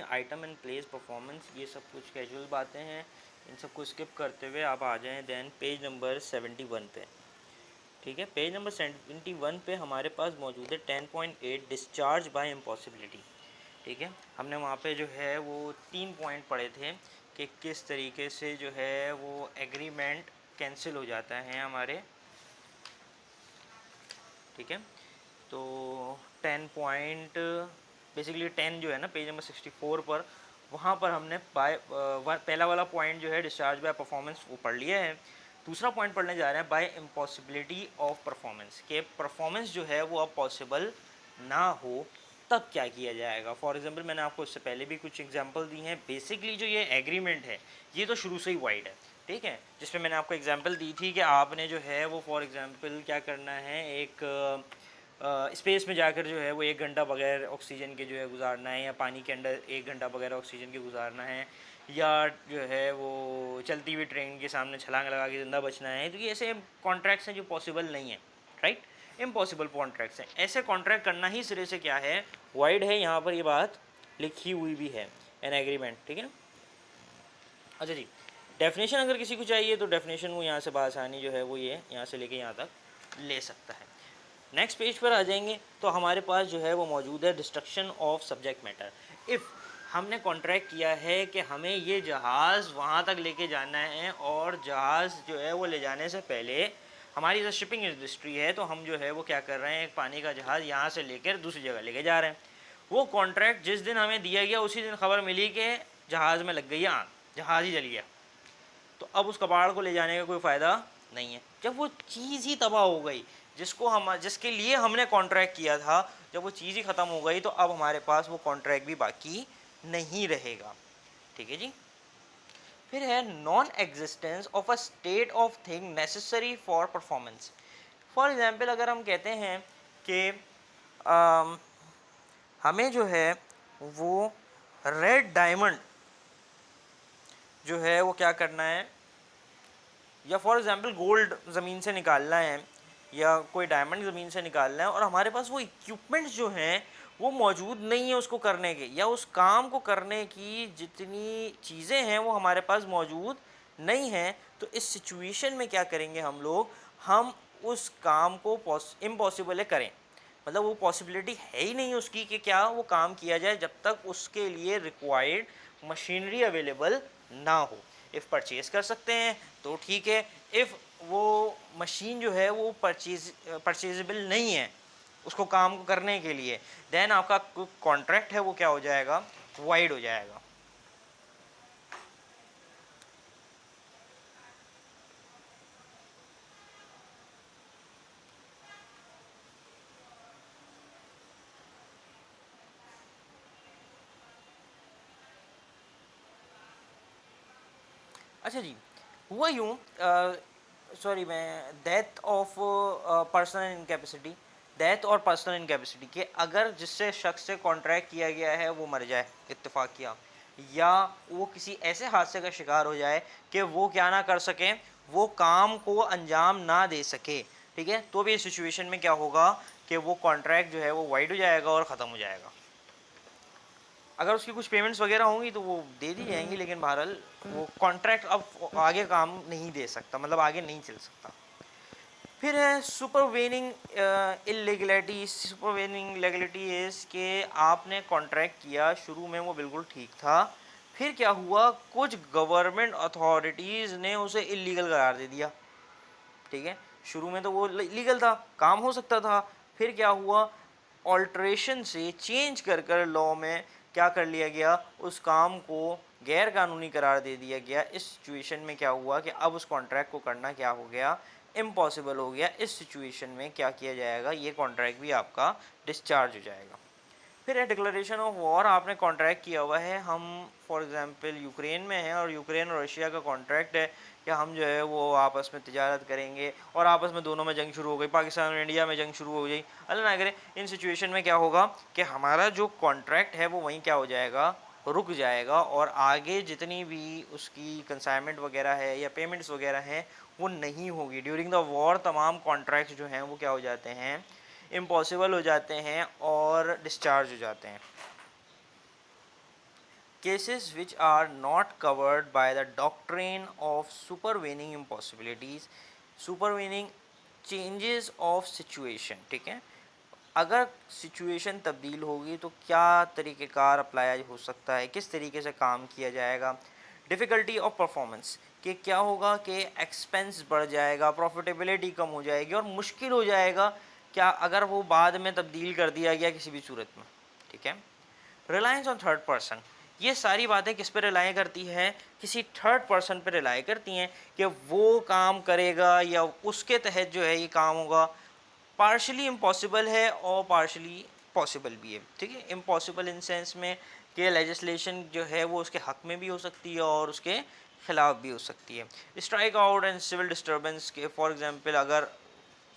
Item and place, performance, ये सब कुछ कैजुअल बातें हैं, इन सबको स्किप करते हुए आप आ जाएं देन पेज नंबर 71 पे। ठीक है, पेज नंबर 71 पे हमारे पास मौजूद है 10.8 डिस्चार्ज बाय इम्पॉसिबिलिटी। ठीक है, हमने वहाँ पे जो है वो 3 पॉइंट पढ़े थे कि किस तरीके से जो है वो एग्रीमेंट कैंसिल हो जाता है हमारे। ठीक है, तो 10 पॉइंट बेसिकली 10 जो है ना पेज नंबर 64 पर, वहाँ पर हमने पहला वाला पॉइंट जो है डिस्चार्ज बाय परफॉर्मेंस वो पढ़ लिया है। दूसरा पॉइंट पढ़ने जा रहे हैं बाय इम्पॉसिबिलिटी ऑफ परफॉर्मेंस, के परफॉर्मेंस जो है वो अब पॉसिबल ना हो तब क्या किया जाएगा। फॉर एग्जांपल मैंने आपको इससे पहले भी कुछ एग्जांपल दी हैं। बेसिकली जो ये एग्रीमेंट है ये तो शुरू से ही वाइड है, ठीक है, जिसमें मैंने आपको एग्जांपल दी थी कि आपने जो है वो फॉर एग्जांपल क्या करना है, एक स्पेस में जाकर जो है वो 1 घंटा बगैर ऑक्सीजन के जो है गुजारना है, या पानी के अंदर 1 घंटा बगैर ऑक्सीजन के गुजारना है, या जो है वो चलती हुई ट्रेन के सामने छलांग लगा के ज़िंदा बचना है। तो ये ऐसे कॉन्ट्रैक्ट्स हैं जो पॉसिबल नहीं है, राइट, इम्पॉसिबल कॉन्ट्रैक्ट्स हैं। ऐसे कॉन्ट्रैक्ट करना ही सिरे से क्या है, वाइड है, यहाँ पर ये बात लिखी हुई भी है, एन एग्रीमेंट। ठीक है, अच्छा जी, डेफिनेशन अगर किसी को चाहिए तो डेफिनेशन वो यहाँ से बासानी जो है वो ये यहाँ से लेके यहाँ तक ले सकता है। नेक्स्ट पेज पर आ जाएंगे तो हमारे पास जो है वो मौजूद है destruction of subject matter. If हमने कॉन्ट्रैक्ट किया है कि हमें ये जहाज़ वहाँ तक लेके जाना है, और जहाज़ जो है वो ले जाने से पहले हमारी जो शिपिंग इंडस्ट्री है तो हम जो है वो क्या कर रहे हैं, एक पानी का जहाज़ यहाँ से लेकर दूसरी जगह लेके जा रहे हैं। वो कॉन्ट्रैक्ट जिस दिन हमें दिया गया उसी दिन खबर मिली कि जहाज़ में लग गई आग, जहाज़ ही जल गया, तो अब उस कबाड़ को ले जाने का कोई फ़ायदा नहीं है। जब वो चीज़ ही तबाह हो गई जिसके लिए हमने कॉन्ट्रैक्ट किया था, जब वो चीज़ ही ख़त्म हो गई तो अब हमारे पास वो कॉन्ट्रैक्ट भी बाकी नहीं रहेगा। ठीक है जी, फिर है non existence of a state of thing necessary for performance. For example अगर हम कहते हैं कि हमें जो है वो रेड डायमंड जो है वो क्या करना है, या फॉर एग्जांपल गोल्ड ज़मीन से निकालना है, या कोई डायमंड ज़मीन से निकालना है, और हमारे पास वो इक्विपमेंट्स जो हैं वो मौजूद नहीं है उसको करने के, या उस काम को करने की जितनी चीज़ें हैं वो हमारे पास मौजूद नहीं हैं। तो इस सिचुएशन में क्या करेंगे हम उस काम को इम्पॉसिबल है करें, मतलब वो पॉसिबिलिटी है ही नहीं उसकी कि क्या वो काम किया जाए जब तक उसके लिए रिक्वायर्ड मशीनरी अवेलेबल ना हो। इफ़ परचेज़ कर सकते हैं तो ठीक है, इफ़ वो मशीन जो है वो परचेजेबल नहीं है उसको काम को करने के लिए, देन आपका कॉन्ट्रैक्ट है वो क्या हो जाएगा, वाइड हो जाएगा। अच्छा जी, हुआ यूँ सॉरी मैं death of personal incapacity, death और पर्सनल इनकैपेसिटी के अगर जिससे शख्स से कॉन्ट्रैक्ट किया गया है वो मर जाए इत्तेफाक किया, या वो किसी ऐसे हादसे का शिकार हो जाए कि वो क्या ना कर सके, वो काम को अंजाम ना दे सके, ठीक है, तो भी इस सिचुएशन में क्या होगा कि वो कॉन्ट्रैक्ट जो है वो वाइड हो जाएगा और ख़त्म हो जाएगा। अगर उसकी कुछ पेमेंट्स वगैरह होंगी तो वो दे दी जाएंगी, लेकिन बहरहाल वो कॉन्ट्रैक्ट अब आगे काम नहीं दे सकता, मतलब आगे नहीं चल सकता। फिर है supervening illegality. Supervening illegality is के आपने कॉन्ट्रैक्ट किया, शुरू में वो बिल्कुल ठीक था, फिर क्या हुआ, कुछ गवर्नमेंट अथॉरिटीज़ ने उसे इलीगल करार दे दिया। ठीक है, शुरू में तो वो लीगल था, काम हो सकता था, फिर क्या हुआ, ऑल्ट्रेशन से चेंज कर लॉ में क्या कर लिया गया, उस काम को गैर कानूनी करार दे दिया गया। इस सिचुएशन में क्या हुआ कि अब उस कॉन्ट्रैक्ट को करना क्या हो गया, इम्पॉसिबल हो गया। इस सिचुएशन में क्या किया जाएगा, ये कॉन्ट्रैक्ट भी आपका डिस्चार्ज हो जाएगा। फिर है डिक्लेरेशन ऑफ वॉर। आपने कॉन्ट्रैक्ट किया हुआ है, हम फॉर एग्जांपल यूक्रेन में हैं और यूक्रेन और रशिया का कॉन्ट्रैक्ट है कि हम जो है वो आपस में तिजारत करेंगे, और आपस में दोनों में जंग शुरू हो गई, पाकिस्तान और इंडिया में जंग शुरू हो गई, अल्लाह ना करे। इन सिचुएशन में क्या होगा कि हमारा जो कॉन्ट्रैक्ट है वो वहीं क्या हो जाएगा, रुक जाएगा, और आगे जितनी भी उसकी कंसाइनमेंट वगैरह है या पेमेंट्स वगैरह हैं वो नहीं होगी। ड्यूरिंग द वॉर तमाम कॉन्ट्रैक्ट जो हैं वो क्या हो जाते हैं, इम्पॉसिबल हो जाते हैं और डिस्चार्ज हो जाते हैं। cases which are not covered by the doctrine of supervening impossibilities, supervening changes of situation, ठीक है। अगर सिचुएशन तब्दील होगी तो क्या तरीक़ेकार अप्लाई हो सकता है, किस तरीके से काम किया जाएगा। डिफ़िकल्टी ऑफ परफॉर्मेंस, कि क्या होगा कि एक्सपेंस बढ़ जाएगा, प्रॉफिटेबिलिटी कम हो जाएगी और मुश्किल हो जाएगा क्या अगर वो बाद में तब्दील कर दिया गया किसी भी सूरत में, ठीक है। रिलायंस ऑन थर्ड पर्सन, ये सारी बातें किस पे रिलाई करती है, किसी थर्ड पर्सन पे रिलाई करती हैं कि वो काम करेगा या उसके तहत जो है ये काम होगा। पार्शली इम्पॉसिबल है और पार्शली पॉसिबल भी है, ठीक है। इम्पॉसिबल इन सेंस में कि लेजिस्लेशन जो है वो उसके हक में भी हो सकती है और उसके ख़िलाफ़ भी हो सकती है। Strike out and civil disturbance के फॉर एग्जांपल अगर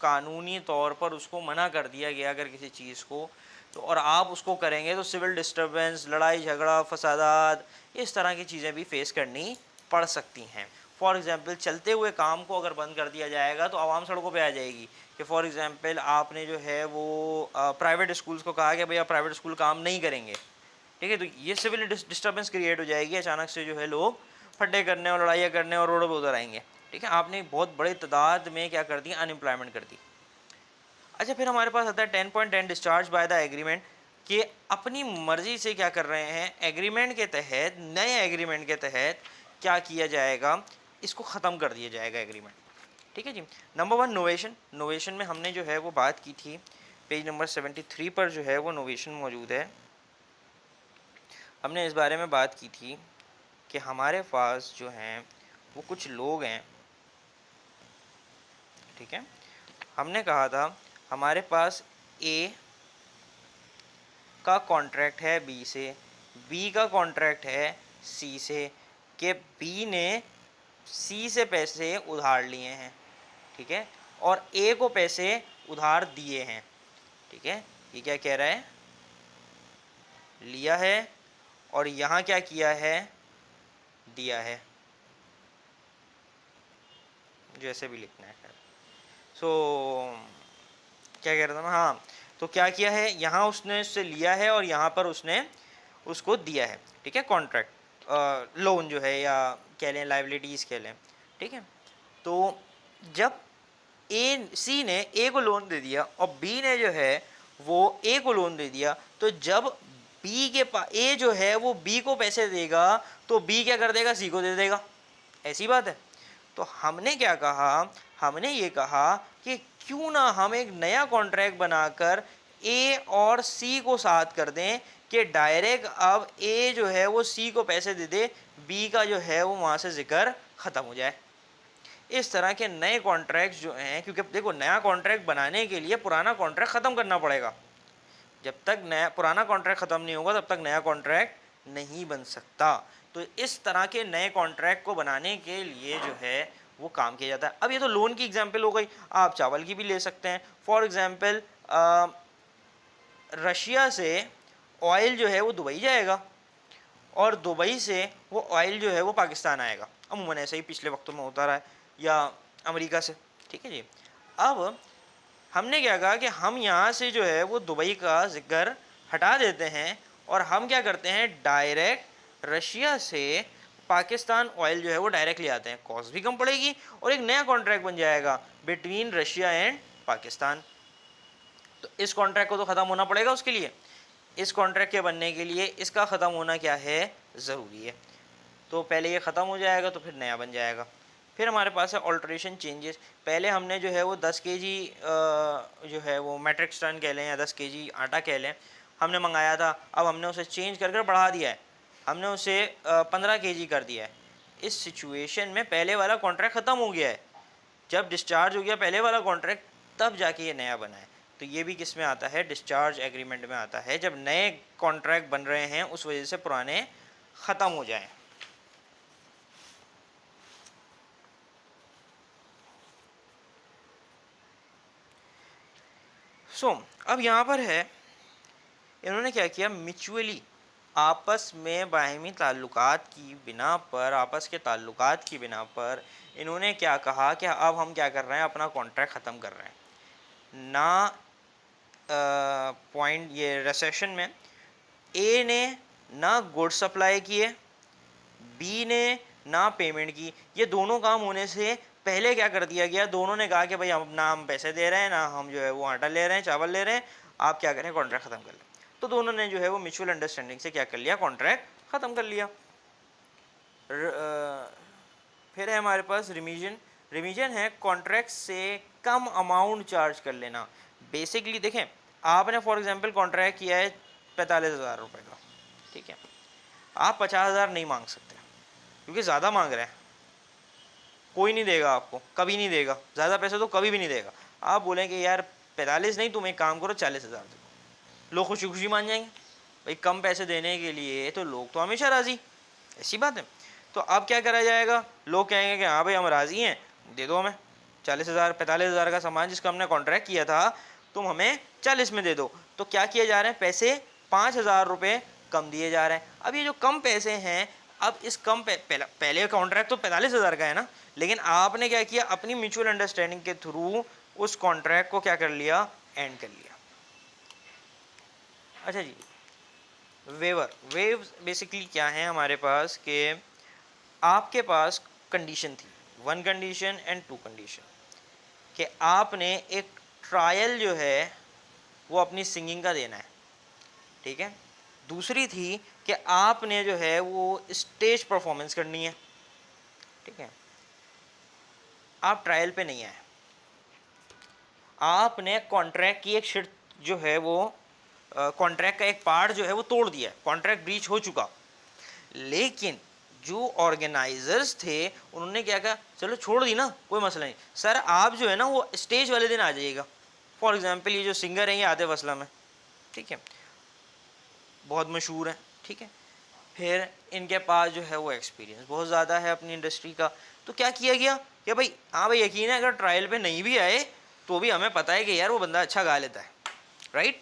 कानूनी तौर पर उसको मना कर दिया गया अगर किसी चीज़ को, तो और आप उसको करेंगे तो सिविल डिस्टर्बेंस, लड़ाई झगड़ा, फसादात, इस तरह की चीज़ें भी फेस करनी पड़ सकती हैं। फॉर एग्ज़ाम्पल चलते हुए काम को अगर बंद कर दिया जाएगा तो आवाम सड़कों पे आ जाएगी कि फॉर एग्ज़ाम्पल आपने जो है वो प्राइवेट स्कूल्स को कहा कि भैया प्राइवेट स्कूल काम नहीं करेंगे, ठीक है। तो ये सिविल डिस्टर्बेंस क्रिएट हो जाएगी, अचानक से जो है लोग फड्डे करने और लड़ाइयाँ करने और रोडों पर उतर आएंगे, ठीक है। आपने बहुत बड़े तादाद में क्या कर दी, अनएम्प्लॉयमेंट कर दी। अच्छा, फिर हमारे पास आता है 10.10 डिस्चार्ज बाय द एग्रीमेंट, कि अपनी मर्जी से क्या कर रहे हैं, एग्रीमेंट के तहत, नए एग्रीमेंट के तहत क्या किया जाएगा, इसको ख़त्म कर दिया जाएगा एग्रीमेंट, ठीक है जी। नंबर 1 नोवेशन, नोवेशन में हमने जो है वो बात की थी, पेज नंबर 73 पर जो है वो नोवेशन मौजूद है। हमने इस बारे में बात की थी कि हमारे पास जो हैं वो कुछ लोग हैं, ठीक है। हमने कहा था हमारे पास ए का कॉन्ट्रैक्ट है बी से, बी का कॉन्ट्रैक्ट है सी से, कि बी ने सी से पैसे उधार लिए हैं, ठीक है, और ए को पैसे उधार दिए हैं, ठीक है। ये क्या कह रहा है, लिया है और यहाँ क्या किया है, दिया है, जैसे भी लिखना है। सो क्या कह रहा था मैं, हाँ, तो क्या किया है, यहाँ उसने उससे लिया है और यहाँ पर उसने उसको दिया है, ठीक है। कॉन्ट्रैक्ट लोन जो है या कह लें लाइबिलिटीज़ कह लें, ठीक है। तो जब ए सी ने ए को लोन दे दिया और बी ने जो है वो ए को लोन दे दिया, तो जब बी के पास ए जो है वो बी को पैसे देगा तो बी क्या कर देगा, सी को दे देगा, ऐसी बात है। तो हमने क्या कहा, हमने ये कहा कि क्यों ना हम एक नया कॉन्ट्रैक्ट बनाकर ए और सी को साथ कर दें कि डायरेक्ट अब ए जो है वो सी को पैसे दे दे, बी का जो है वो वहाँ से जिक्र ख़त्म हो जाए। इस तरह के नए कॉन्ट्रैक्ट जो हैं, क्योंकि देखो नया कॉन्ट्रैक्ट बनाने के लिए पुराना कॉन्ट्रैक्ट ख़त्म करना पड़ेगा, जब तक नया पुराना कॉन्ट्रैक्ट ख़त्म नहीं होगा तब तक नया कॉन्ट्रैक्ट नहीं बन सकता। तो इस तरह के नए कॉन्ट्रैक्ट को बनाने के लिए जो है वो काम किया जाता है। अब ये तो लोन की एग्जांपल हो गई, आप चावल की भी ले सकते हैं। फॉर एग्जांपल रशिया से ऑयल जो है वो दुबई जाएगा और दुबई से वो ऑयल जो है वो पाकिस्तान आएगा, अमूमन ऐसे ही पिछले वक्तों में होता रहा है, या अमेरिका से, ठीक है जी। अब हमने क्या कहा कि हम यहाँ से जो है वो दुबई का जिक्र हटा देते हैं और हम क्या करते हैं, डायरेक्ट रशिया से पाकिस्तान ऑयल जो है वो डायरेक्ट ले आते हैं, कॉस्ट भी कम पड़ेगी और एक नया कॉन्ट्रैक्ट बन जाएगा बिटवीन रशिया एंड पाकिस्तान। तो इस कॉन्ट्रैक्ट को तो ख़त्म होना पड़ेगा, उसके लिए इस कॉन्ट्रैक्ट के बनने के लिए इसका ख़त्म होना क्या है, ज़रूरी है। तो पहले ये ख़त्म हो जाएगा तो फिर नया बन जाएगा। फिर हमारे पास है ऑल्ट्रेशन चेंजेस। पहले हमने जो है वो 10 केजी जो है वो मैट्रिक टन कह लें या 10 केजी आटा कह लें, हमने मंगाया था, अब हमने उसे चेंज कर बढ़ा दिया है, हमने उसे 15 केजी कर दिया है। इस सिचुएशन में पहले वाला कॉन्ट्रैक्ट ख़त्म हो गया है, जब डिस्चार्ज हो गया पहले वाला कॉन्ट्रैक्ट तब जाके ये नया बना है। तो ये भी किस में आता है, डिस्चार्ज एग्रीमेंट में आता है, जब नए कॉन्ट्रैक्ट बन रहे हैं उस वजह से पुराने ख़त्म हो जाएं। अब यहाँ पर है, इन्होंने क्या किया, म्यूचुअली आपस में बाहमी ताल्लुकात की बिना पर, आपस के ताल्लुकात की बिना पर इन्होंने क्या कहा कि अब हम क्या कर रहे हैं, अपना कॉन्ट्रैक्ट ख़त्म कर रहे हैं ना। पॉइंट ये रिसेशन में ए ने ना गुड्स सप्लाई किए, बी ने ना पेमेंट की। ये दोनों काम होने से पहले क्या कर दिया गया, दोनों ने कहा कि भाई हम ना हम पैसे दे रहे हैं ना हम जो है वो आटा ले रहे हैं, चावल ले रहे हैं, आप क्या करें कॉन्ट्रैक्ट ख़त्म कर लें। तो दोनों ने जो है वो म्यूचुअल अंडरस्टैंडिंग से क्या कर लिया, कॉन्ट्रैक्ट ख़त्म कर लिया। फिर है हमारे पास रिमीजन। रिमीजन है कॉन्ट्रैक्ट से कम अमाउंट चार्ज कर लेना। बेसिकली देखें, आपने फॉर एग्जांपल कॉन्ट्रैक्ट किया है 45,000 रुपये का, ठीक है, आप 50,000 नहीं मांग सकते क्योंकि ज़्यादा मांग रहे हैं, कोई नहीं देगा आपको, कभी नहीं देगा, ज़्यादा पैसे तो कभी भी नहीं देगा। आप बोलें कि यार 45 नहीं, तुम एक काम करो 40,000 दे दो, लोग खुशी खुशी मान जाएंगे। भाई कम पैसे देने के लिए तो लोग तो हमेशा राज़ी, ऐसी बात है। तो अब क्या करा जाएगा, लोग कहेंगे कि हाँ भाई हम राज़ी हैं, दे दो हमें 40,000, 45,000 का सामान जिसका हमने कॉन्ट्रैक्ट किया था तुम हमें 40 में दे दो। तो क्या किए जा रहे हैं, पैसे 5,000 रुपये कम दिए जा रहे हैं। अब ये जो कम पैसे हैं, अब इस कम पहले कॉन्ट्रैक्ट तो 45,000 का है ना, लेकिन आपने क्या किया, अपनी म्यूचुअल अंडरस्टैंडिंग के थ्रू उस कॉन्ट्रैक्ट को क्या कर लिया, एंड कर लिया। अच्छा जी, वेवर। वेव्स बेसिकली क्या है हमारे पास कि आपके पास कंडीशन थी, 1 कंडीशन एंड 2 कंडीशन, कि आपने एक ट्रायल जो है वो अपनी सिंगिंग का देना है, ठीक है। दूसरी थी कि आपने जो है वो स्टेज परफॉर्मेंस करनी है, ठीक है। आप ट्रायल पे नहीं आए, आपने कॉन्ट्रैक्ट की एक शर्त जो है वो कॉन्ट्रैक्ट का एक पार्ट जो है वो तोड़ दिया, कॉन्ट्रैक्ट ब्रीच हो चुका। लेकिन जो ऑर्गेनाइजर्स थे उन्होंने क्या कहा, चलो छोड़ दी ना, कोई मसला नहीं सर, आप जो है ना वो स्टेज वाले दिन आ जाइएगा। फॉर एग्जांपल ये जो सिंगर हैं ये आतिफ असलम है, ठीक है, बहुत मशहूर है, ठीक है। फिर इनके पास जो है वो एक्सपीरियंस बहुत ज़्यादा है अपनी इंडस्ट्री का। तो क्या किया गया कि भाई हाँ भाई यकीन है अगर ट्रायल पे नहीं भी आए तो भी हमें पता है कि यार वो बंदा अच्छा गा लेता है, राइट।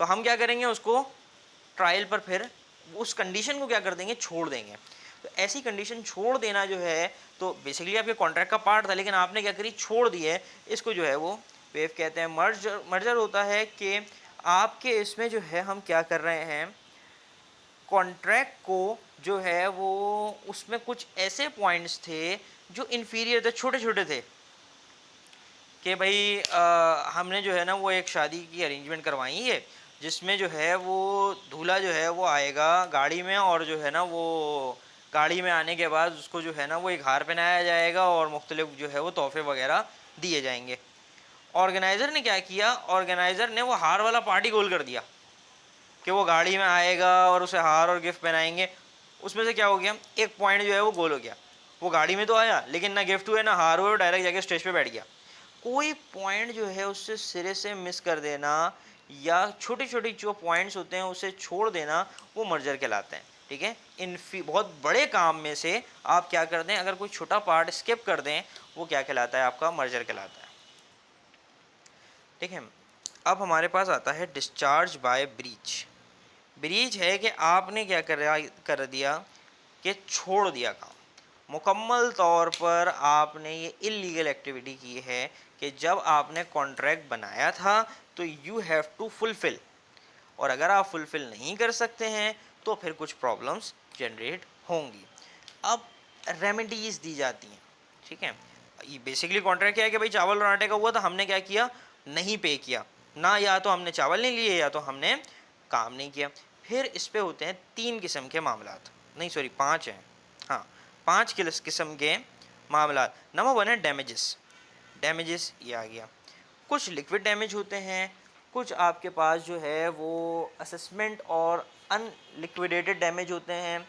तो हम क्या करेंगे, उसको ट्रायल पर फिर उस कंडीशन को क्या कर देंगे, छोड़ देंगे। तो ऐसी कंडीशन छोड़ देना जो है, तो बेसिकली आपके कॉन्ट्रैक्ट का पार्ट था लेकिन आपने क्या करी, छोड़ दी है। इसको जो है वो वेव कहते हैं। मर्जर, मर्जर होता है कि आपके इसमें जो है हम क्या कर रहे हैं, कॉन्ट्रैक्ट को जो है वो उसमें कुछ ऐसे पॉइंट्स थे जो इन्फीरियर थे, छोटे छोटे थे, कि भाई हमने जो है ना वो एक शादी की अरेंजमेंट करवाई है जिसमें जो है वो दूल्हा जो है वो आएगा गाड़ी में, और जो है ना वो गाड़ी में आने के बाद उसको जो है ना वो एक हार पहनाया जाएगा और मुख्तलिफ जो है वो तोहफे वगैरह दिए जाएंगे। ऑर्गेनाइज़र ने क्या किया, ऑर्गेनाइज़र ने वो हार वाला पार्टी गोल कर दिया कि वो गाड़ी में आएगा और उसे हार और गिफ्ट पहनाएंगे। उसमें से क्या हो गया, एक पॉइंट जो है वो गोल हो गया, वो गाड़ी में तो आया लेकिन ना गिफ्ट हुए ना हार हुए, डायरेक्ट जाके स्टेज पे बैठ गया। कोई पॉइंट जो है उससे सिरे से मिस कर देना या छोटी छोटी जो पॉइंट्स होते हैं उसे छोड़ देना, वो मर्जर कहलाते हैं, ठीक है। इन बहुत बड़े काम में से आप क्या कर दें, अगर कोई छोटा पार्ट स्किप कर दें, वो क्या कहलाता है, आपका मर्जर कहलाता है, ठीक है। अब हमारे पास आता है डिस्चार्ज बाय ब्रीच। ब्रीच है कि आपने क्या कर दिया कि छोड़ दिया काम, मुकम्मल तौर पर आपने ये इलीगल एक्टिविटी की है कि जब आपने कॉन्ट्रैक्ट बनाया था तो यू हैव टू फुलफ़िल, और अगर आप फुलफ़िल नहीं कर सकते हैं तो फिर कुछ प्रॉब्लम्स जनरेट होंगी। अब रेमेडीज़ दी जाती हैं, ठीक है। ये बेसिकली कॉन्ट्रैक्ट क्या है कि भाई चावल और आटे का हुआ, तो हमने क्या किया, नहीं पे किया ना, या तो हमने चावल नहीं लिए या तो हमने काम नहीं किया। फिर इस पे होते हैं 3 किस्म के मामलात, नहीं सॉरी 5 हैं, हाँ 5 किस्म के मामलात। नंबर 1 है डैमेजेस। डैमेजेस ये आ गया, कुछ लिक्विड डैमेज होते हैं, कुछ आपके पास जो है वो असेसमेंट और अनलिक्विडेटेड डैमेज होते हैं।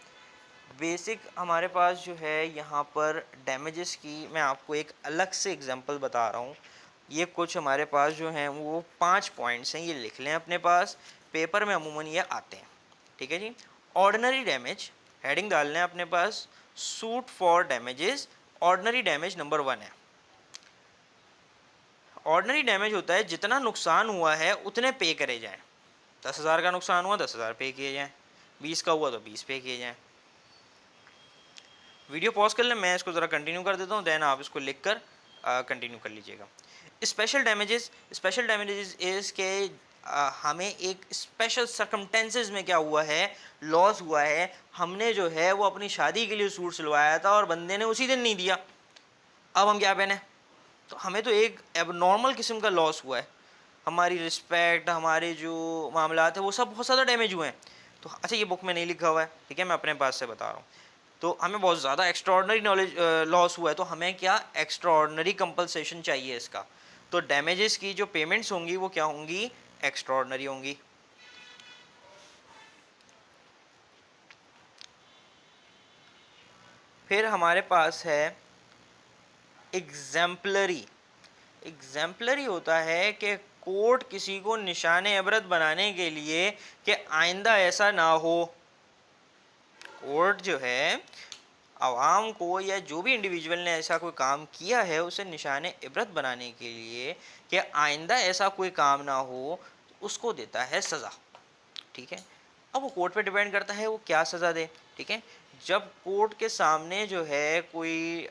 बेसिक हमारे पास जो है यहाँ पर डैमेजेस की मैं आपको एक अलग से एग्जांपल बता रहा हूँ। ये कुछ हमारे पास जो हैं वो 5 पॉइंट्स हैं, ये लिख लें अपने पास, पेपर में अमूमन ये आते हैं, ठीक है जी। ऑर्डिनरी डैमेज, हेडिंग डाल लें अपने पास, suit for damages. Ordinary damage number 1 है। ऑर्डिनरी डैमेज होता है जितना नुकसान हुआ है उतने पे करे जाएं। 10,000 का नुकसान हुआ 10,000 पे किए जाएं, 20 का हुआ तो 20 पे किए जाएं। वीडियो पॉज कर लें, मैं इसको ज़रा कंटिन्यू कर देता हूँ, देन आप इसको लिख कर कंटिन्यू कर लीजिएगा। Special damages, special damages is के हमें एक स्पेशल सर्कमटेंसेस में क्या हुआ है, लॉस हुआ है। हमने जो है वो अपनी शादी के लिए सूट सिलवाया था और बंदे ने उसी दिन नहीं दिया, अब हम क्या पहने? तो हमें तो एक अब नॉर्मल किस्म का लॉस हुआ है। हमारी रिस्पेक्ट, हमारे जो मामलात है वो सब बहुत ज़्यादा डैमेज हुए हैं। तो अच्छा, ये बुक में नहीं लिखा हुआ है, ठीक है, मैं अपने पास से बता रहा हूँ। तो हमें बहुत ज़्यादा एक्स्ट्रॉर्डनरी नॉलेज लॉस हुआ है, तो हमें क्या एक्स्ट्रॉर्डनरी कंपलसेशन चाहिए इसका। तो डैमेजेस की जो पेमेंट्स होंगी वो क्या होंगी, एक्स्ट्रॉर्डनरी होंगी। फिर हमारे पास है एग्जाम्पलरी। एग्जाम्पलरी होता है कि कोर्ट किसी को निशाने इबरत बनाने के लिए कि आइंदा ऐसा ना हो। कोर्ट जो है आवाम को या जो भी इंडिविजुअल ने ऐसा कोई काम किया है उसे निशाने इबरत बनाने के लिए कि आइंदा ऐसा कोई काम ना हो, उसको देता है सज़ा, ठीक है। अब वो कोर्ट पे डिपेंड करता है वो क्या सज़ा दे, ठीक है। जब कोर्ट के सामने जो है कोई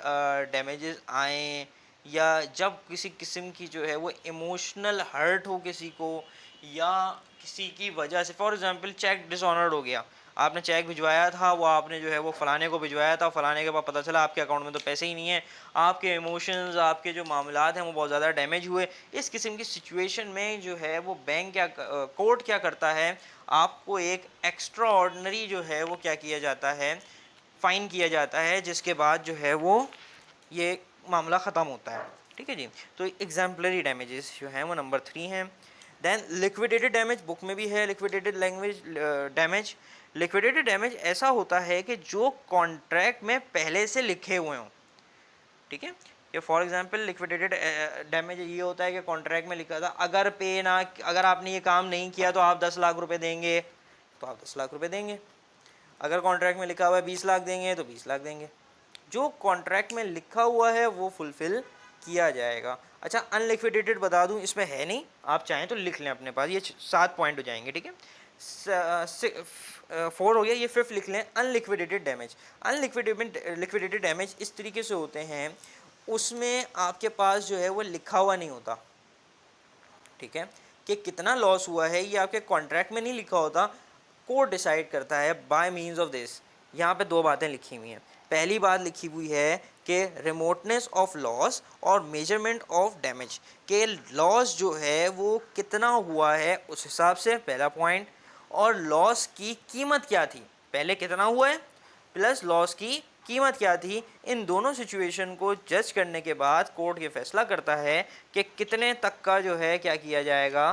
डैमेजेस आए या जब किसी किस्म की जो है वो इमोशनल हर्ट हो किसी को, या किसी की वजह से, फॉर एग्जांपल चेक डिसऑनर्ड हो गया, आपने चेक भिजवाया था, वो आपने जो है वो फ़लाने को भिजवाया था, फ़लाने के बाद पता चला आपके अकाउंट में तो पैसे ही नहीं है, आपके इमोशंस, आपके जो मामलात हैं वो बहुत ज़्यादा डैमेज हुए। इस किस्म की सिचुएशन में जो है वो बैंक क्या कोर्ट क्या करता है, आपको एक एक्स्ट्रा ऑर्डनरी जो है वो क्या किया जाता है, फ़ाइन किया जाता है, जिसके बाद जो है वो ये मामला ख़त्म होता है, ठीक है जी। तो एग्जाम्पलरी डैमेजेस जो हैं वो नंबर 3 हैं। देन लिक्विडेटेड डैमेज, बुक में भी है liquidated language damage. Liquidated damage ऐसा होता है कि जो कॉन्ट्रैक्ट में पहले से लिखे हुए हों, ठीक है। कि फॉर एग्जांपल लिक्विडेटेड डैमेज ये होता है कि कॉन्ट्रैक्ट में लिखा था अगर आपने ये काम नहीं किया तो आप 10 लाख रुपए देंगे, तो आप 10 लाख रुपए देंगे। अगर कॉन्ट्रैक्ट में लिखा हुआ है 20 लाख देंगे तो 20 लाख देंगे। जो कॉन्ट्रैक्ट में लिखा हुआ है वो फुलफिल किया जाएगा। अच्छा, अनलिक्विडेटेड बता दूं, इसमें है नहीं, आप चाहें तो लिख लें अपने पास, ये 7 पॉइंट हो जाएंगे, ठीक है। 4 हो गया, ये 5th लिख लें, अनलिक्विडेटेड डैमेज। लिक्विडेटेड डैमेज इस तरीके से होते हैं, उसमें आपके पास जो है वो लिखा हुआ नहीं होता, ठीक है, कि कितना लॉस हुआ है, ये आपके कॉन्ट्रैक्ट में नहीं लिखा होता, कोर्ट डिसाइड करता है बाय मीन्स ऑफ दिस। यहाँ पे 2 बातें लिखी हुई हैं। पहली बात लिखी हुई है कि रिमोटनेस ऑफ लॉस और मेजरमेंट ऑफ डैमेज, के लॉस जो है वो कितना हुआ है उस हिसाब से, पहला पॉइंट। और लॉस की कीमत क्या थी, पहले कितना हुआ है प्लस लॉस की कीमत क्या थी, इन दोनों सिचुएशन को जज करने के बाद कोर्ट ये फैसला करता है कि कितने तक का जो है क्या किया जाएगा,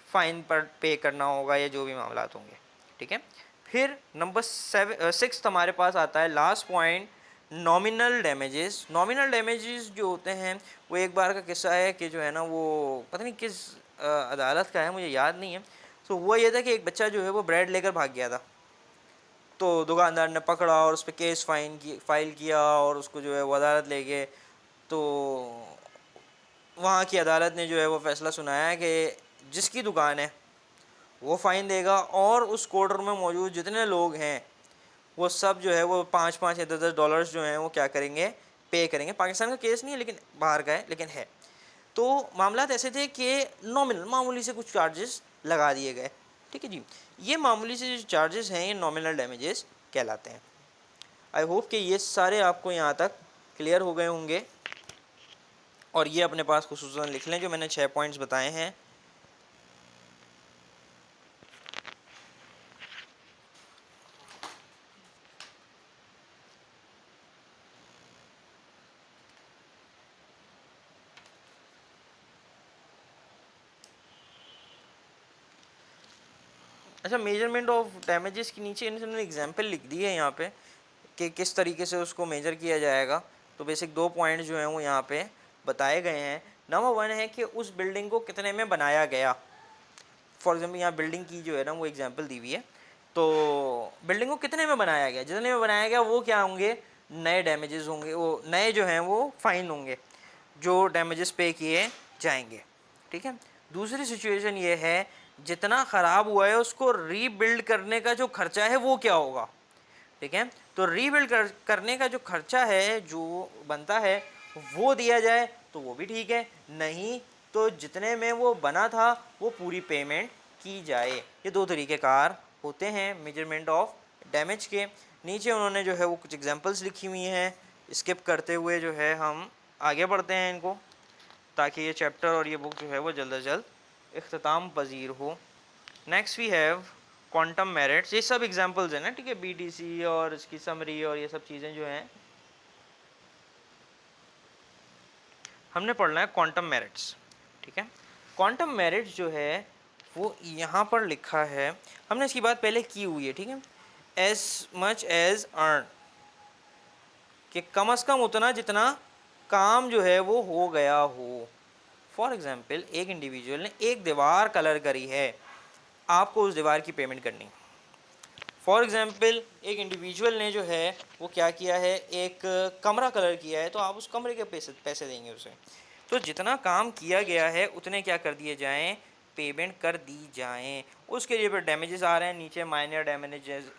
फाइन पर पे करना होगा या जो भी मामला होंगे, ठीक है। फिर नंबर 6 हमारे पास आता है last point, nominal damages. Nominal damages जो होते हैं वो एक बार का किस्सा है कि जो है ना वो पता नहीं किस अदालत का है, मुझे याद नहीं है। तो हुआ ये था कि एक बच्चा जो है वो ब्रेड लेकर भाग गया था, तो दुकानदार ने पकड़ा और उस पर केस फाइल किया और उसको जो है वो अदालत ले गए। तो वहाँ की अदालत ने जो है वो फैसला सुनाया कि जिसकी दुकान है वो फ़ाइन देगा और उस कोर्ट रूम में मौजूद जितने लोग हैं वो सब जो है वो 5-5 या 10-10 डॉलर्स जो हैं वो क्या करेंगे, पे करेंगे। पाकिस्तान का केस नहीं है लेकिन बाहर का है, लेकिन है। तो मामला ऐसे थे कि नॉमिनल मामूली से कुछ चार्जेस लगा दिए गए, ठीक है जी। ये मामूली से जो चार्जेस हैं ये नॉमिनल डैमेजेस कहलाते हैं। आई होप कि ये सारे आपको यहाँ तक क्लियर हो गए होंगे, और ये अपने पास खुसूसन लिख लें जो मैंने 6 पॉइंट्स बताए हैं। अच्छा, मेजरमेंट ऑफ डैमेजेस के नीचे इन्होंने एग्जांपल लिख दी है यहाँ पे कि किस तरीके से उसको मेजर किया जाएगा। तो बेसिक 2 पॉइंट जो हैं वो यहाँ पे बताए गए हैं। नंबर 1 है कि उस बिल्डिंग को कितने में बनाया गया। फॉर एग्जांपल यहाँ बिल्डिंग की जो है ना वो एग्जांपल दी हुई है, तो बिल्डिंग को कितने में बनाया गया, जितने में बनाया गया वो क्या होंगे, नए डैमेजेस होंगे, वो नए जो हैं वो फ़ाइन होंगे जो डैमेजेस पे किए जाएंगे, ठीक है। दूसरी सिचुएशन ये है जितना ख़राब हुआ है उसको रीबिल्ड करने का जो खर्चा है वो क्या होगा, ठीक है। तो रीबिल्ड करने का जो खर्चा है जो बनता है वो दिया जाए तो वो भी ठीक है, नहीं तो जितने में वो बना था वो पूरी पेमेंट की जाए। ये दो तरीक़ेकार होते हैं मेजरमेंट ऑफ डैमेज के। नीचे उन्होंने जो है वो कुछ एग्जांपल्स लिखी हुई हैं, स्किप करते हुए जो है हम आगे बढ़ते हैं इनको, ताकि ये चैप्टर और ये बुक जो है वो जल्द अज जल्द इख्तिताम पजीर हो। Next we have quantum merits. ये सब एग्जांपल्स हैं ना, ठीक है, बीटीसी और इसकी समरी और ये सब चीज़ें जो हैं हमने पढ़ना है क्वांटम मेरिट्स, ठीक है। क्वांटम मेरिट्स जो है वो यहाँ पर लिखा है, हमने इसकी बात पहले की हुई है, ठीक है। एज मच एज अर्न, कि कम से कम उतना जितना काम जो है वो हो गया हो। फॉर एग्जाम्पल एक इंडिविजुअल ने एक दीवार कलर करी है, आपको उस दीवार की पेमेंट करनी। फॉर एग्जाम्पल एक इंडिविजुअल ने जो है वो क्या किया है, एक कमरा कलर किया है, तो आप उस कमरे के पैसे देंगे उसे। तो जितना काम किया गया है उतने क्या कर दिए जाएं, पेमेंट कर दी जाएं। उसके लिए फिर डैमेजेस आ रहे हैं नीचे, माइनर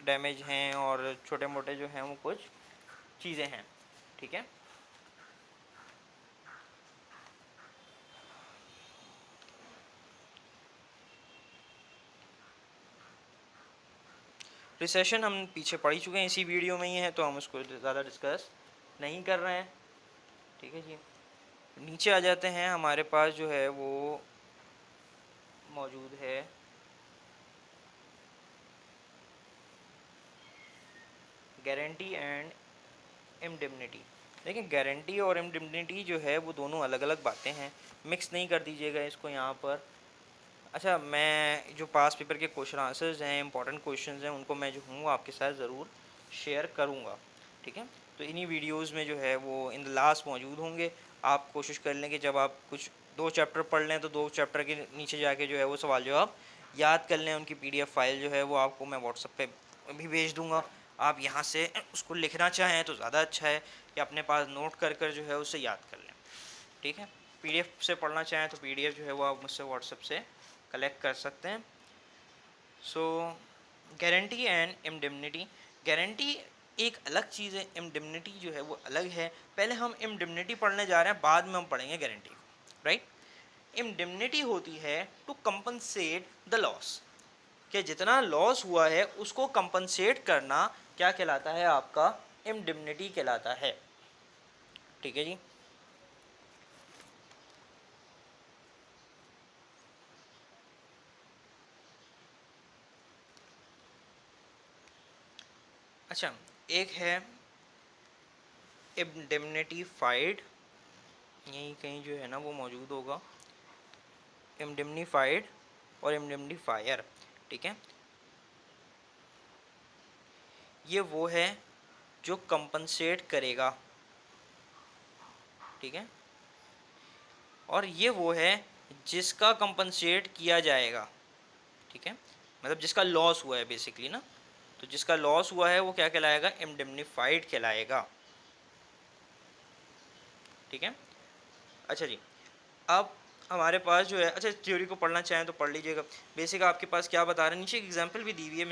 डैमेज हैं और छोटे मोटे जो हैं वो कुछ चीज़ें हैं, ठीक है। रिसेशन हम पीछे पढ़ ही चुके हैं, इसी वीडियो में ही है, तो हम उसको ज़्यादा डिस्कस नहीं कर रहे हैं, ठीक है जी। नीचे आ जाते हैं, हमारे पास जो है वो मौजूद है गारंटी एंड इंडेमनिटी। देखिए गारंटी और इंडेमनिटी जो है वो दोनों अलग अलग बातें हैं, मिक्स नहीं कर दीजिएगा इसको यहाँ पर। अच्छा, मैं जो पास पेपर के क्वेश्चन आंसर्स हैं, इंपॉर्टेंट क्वेश्चंस हैं, उनको मैं जो हूँ आपके साथ ज़रूर शेयर करूँगा, ठीक है। तो इन्हीं वीडियोस में जो है वो इन द लास्ट मौजूद होंगे। आप कोशिश कर लें कि जब आप कुछ 2 चैप्टर पढ़ लें तो 2 चैप्टर के नीचे जाके जो है वो सवाल जवाब याद कर लें। उनकी PDF फाइल जो है वो आपको मैं व्हाट्सएप पे भी भेज दूँगा। आप यहाँ से उसको लिखना चाहें तो ज़्यादा अच्छा है, कि अपने पास नोट कर कर जो है उसे याद कर लें, ठीक है। PDF से पढ़ना चाहें तो PDF जो है वो आप मुझसे व्हाट्सएप से कलेक्ट कर सकते हैं। सो गारंटी एंड इंडेमनिटी। गारंटी एक अलग चीज़ है, इंडेमनिटी जो है वो अलग है। पहले हम इंडेमनिटी पढ़ने जा रहे हैं, बाद में हम पढ़ेंगे गारंटी को, राइट। इंडेमनिटी होती है टू कंपनसेट द लॉस, कि जितना लॉस हुआ है उसको कंपनसेट करना क्या कहलाता है, आपका इंडेमनिटी कहलाता है, ठीक है जी। अच्छा, एक है इंडेमनिफाइड, यहीं कहीं जो है ना वो मौजूद होगा, इंडेमनिफाइड और इंडेमनिफायर, ठीक है। ये वो है जो कंपनसेट करेगा, ठीक है, और ये वो है जिसका कंपनसेट किया जाएगा, ठीक है। मतलब जिसका लॉस हुआ है बेसिकली ना, तो जिसका लॉस हुआ है वो क्या कहलाएगा, इंडेमनिफाइड कहलाएगा, ठीक है। अच्छा जी, अब हमारे पास जो है, अच्छा थ्योरी को पढ़ना चाहें तो पढ़ लीजिएगा। बेसिक आपके पास क्या बता रहे हैं, नीचे एक एग्जांपल भी दी हुई है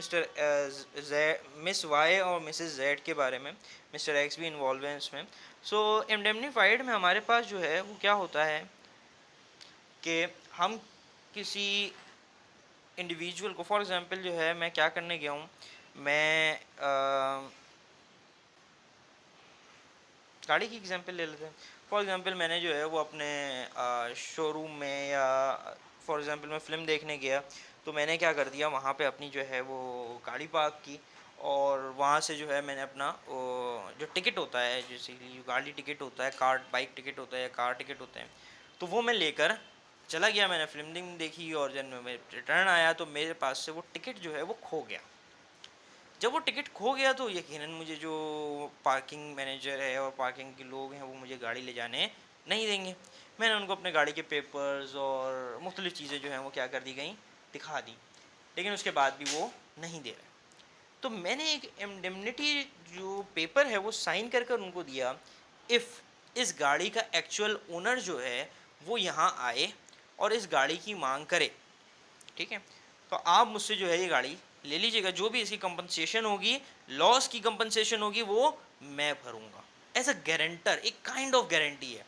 मिस वाई और मिसेस जेड के बारे में, मिस्टर एक्स भी इन्वॉल्व है इसमें। सो इंडेमनिफाइड में हमारे पास जो है वो क्या होता है कि हम किसी इंडिविजुअल को, फॉर एग्जांपल जो है मैं क्या करने गया हूँ, मैं गाड़ी की एग्जांपल ले लेते हैं। फॉर एग्जांपल मैंने जो है वो अपने शोरूम में, या फॉर एग्जांपल मैं फ़िल्म देखने गया, तो मैंने क्या कर दिया, वहाँ पे अपनी जो है वो गाड़ी पार्क की, और वहाँ से जो है मैंने अपना जो टिकट होता है, जैसे कि गाड़ी टिकट होता है, कार बाइक टिकट होता है, या कार टिकट होते हैं, तो वो मैं लेकर चला गया। मैंने फिल्म देखी और जब मैं रिटर्न आया तो मेरे पास से वो टिकट जो है वो खो गया। जब वो टिकट खो गया तो यकीनन मुझे जो पार्किंग मैनेजर है और पार्किंग के लोग हैं वो मुझे गाड़ी ले जाने नहीं देंगे। मैंने उनको अपने गाड़ी के पेपर्स और मुख्तलिफ़ चीज़ें जो हैं वो क्या कर दी गई, दिखा दी, लेकिन उसके बाद भी वो नहीं दे रहे। तो मैंने एक इंडेमनिटी जो पेपर है वो साइन कर कर उनको दिया, इफ़ इस गाड़ी का एक्चुअल ओनर जो है वो यहाँ आए और इस गाड़ी की मांग करे, ठीक है, तो आप मुझसे जो है ये गाड़ी ले लीजिएगा, जो भी इसकी कंपनसेशन होगी, लॉस की कंपनसेशन होगी, वो मैं भरूंगा। एज अ गारंटर, एक काइंड ऑफ गारंटी है,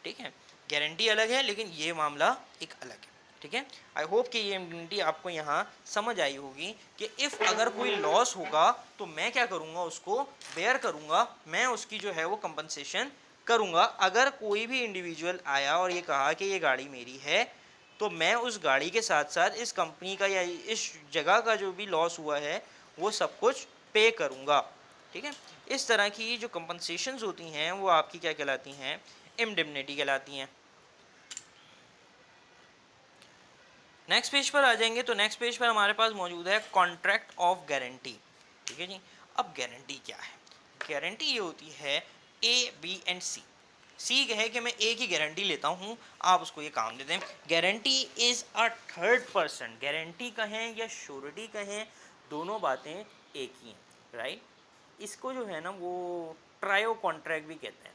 ठीक है। गारंटी अलग है लेकिन ये मामला एक अलग है। ठीक है। आई होप कि ये इंडिमनिटी आपको यहाँ समझ आई होगी कि इफ़ अगर कोई लॉस होगा तो मैं क्या करूँगा, उसको बेयर करूँगा, मैं उसकी जो है वो कंपनसेशन करूँगा। अगर कोई भी इंडिविजुअल आया और ये कहा कि ये गाड़ी मेरी है, तो मैं उस गाड़ी के साथ साथ इस कंपनी का या इस जगह का जो भी लॉस हुआ है वो सब कुछ पे करूँगा। ठीक है। इस तरह की जो कंपनसेशंस होती हैं वो आपकी क्या कहलाती हैं, इंडिमनिटी कहलाती हैं। नेक्स्ट पेज पर आ जाएंगे तो नेक्स्ट पेज पर हमारे पास मौजूद है कॉन्ट्रैक्ट ऑफ गारंटी। ठीक है जी। अब गारंटी क्या है? गारंटी ये होती है ए बी एंड सी। सी है कि मैं ए की गारंटी लेता हूँ, आप उसको ये काम दे दें। Guarantee is a third person. Guarantee कहें या श्योरिटी कहें, दोनों बातें एक ही हैं, राइट। इसको जो है ना वो ट्रायो कॉन्ट्रैक्ट भी कहते हैं।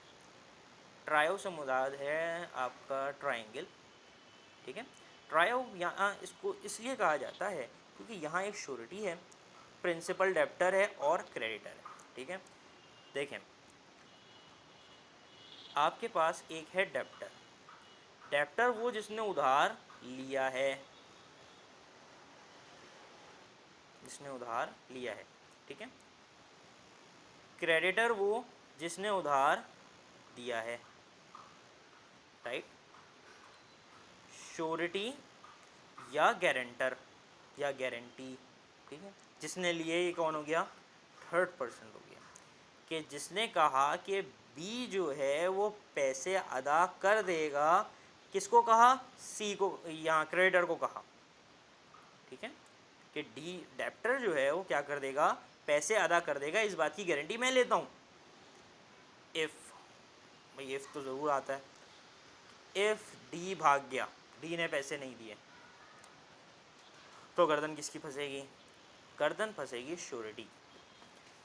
ट्रायो से मुराद है आपका ट्रायंगल। ठीक है। ट्रायो यहाँ इसको इसलिए कहा जाता है क्योंकि यहाँ एक श्योरिटी है, प्रिंसिपल, डेप्टर है और क्रेडिटर है। ठीक है। देखें, आपके पास एक है डेप्टर। डेप्टर वो जिसने उधार लिया है, जिसने उधार लिया है। ठीक है। क्रेडिटर वो जिसने उधार दिया है, राइट। श्योरिटी या गारंटर या गारंटी, ठीक है, जिसने लिए, ये कौन हो गया, थर्ड पर्सन हो गया। कि जिसने कहा कि बी जो है वो पैसे अदा कर देगा, किसको कहा, सी को, यहाँ क्रेडिटर को कहा। ठीक है। कि डी डेप्टर जो है वो क्या कर देगा, पैसे अदा कर देगा, इस बात की गारंटी मैं लेता हूँ। इफ़, भाई इफ़ तो ज़रूर आता है। इफ़ डी भाग गया, डी ने पैसे नहीं दिए, तो गर्दन किसकी फंसेगी, गर्दन फंसेगी श्योरिटी